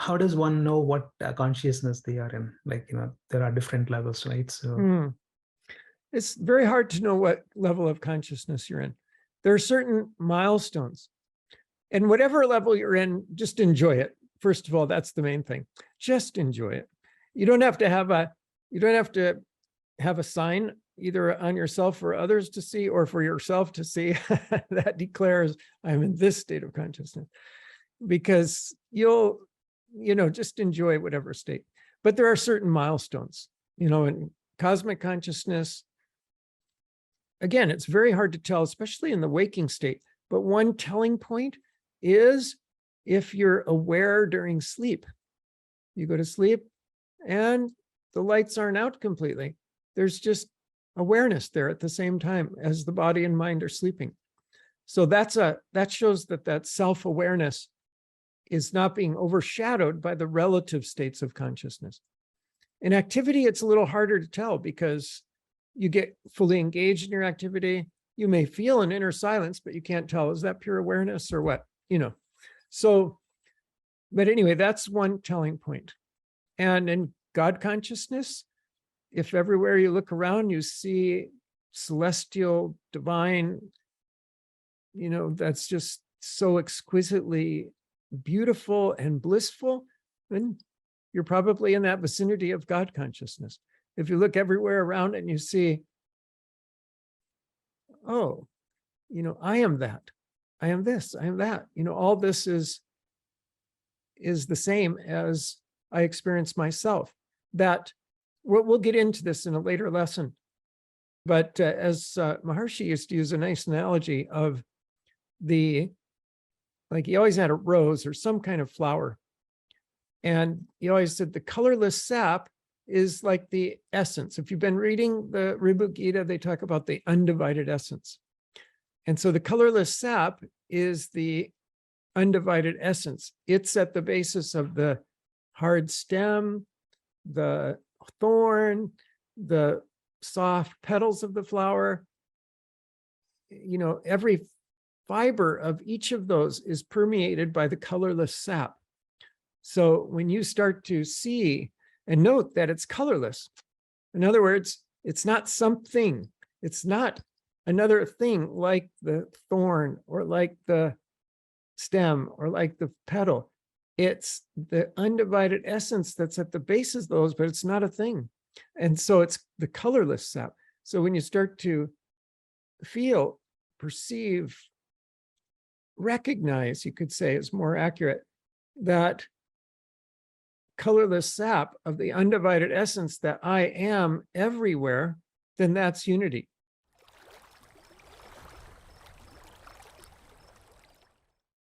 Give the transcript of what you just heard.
how does one know what consciousness they are in? Like, there are different levels, right? So It's very hard to know what level of consciousness you're in. There are certain milestones, and whatever level you're in, just enjoy it. First of all, that's the main thing. Just enjoy it. You don't have to have a sign either on yourself for others to see or for yourself to see that declares I'm in this state of consciousness, because you'll, just enjoy whatever state. But there are certain milestones, in cosmic consciousness. Again, it's very hard to tell, especially in the waking state. But one telling point is if you're aware during sleep. You go to sleep and the lights aren't out completely. There's just awareness there at the same time as the body and mind are sleeping. So that shows that self-awareness is not being overshadowed by the relative states of consciousness. In activity, it's a little harder to tell because you get fully engaged in your activity. You may feel an inner silence, but you can't tell, is that pure awareness or what? So, but anyway, that's one telling point. And in God consciousness, if everywhere you look around, you see celestial, divine, that's just so exquisitely beautiful and blissful, then you're probably in that vicinity of God consciousness. If you look everywhere around and you see, oh, I am that, I am this, I am that, all this is the same as I experience myself. That we'll get into this in a later lesson. But as Maharshi used to use a nice analogy of he always had a rose or some kind of flower. And he always said the colorless sap is like the essence. If you've been reading the Ribu Gita, they talk about the undivided essence. And so the colorless sap is the undivided essence. It's at the basis of the hard stem, the thorn, the soft petals of the flower. Every fiber of each of those is permeated by the colorless sap. So when you start to see and note that it's colorless, in other words, it's not something, it's not another thing like the thorn or like the stem or like the petal. It's the undivided essence that's at the base of those, but it's not a thing. And so it's the colorless sap. So when you start to feel, perceive, recognize, you could say is more accurate, that colorless sap of the undivided essence that I am everywhere, then that's unity.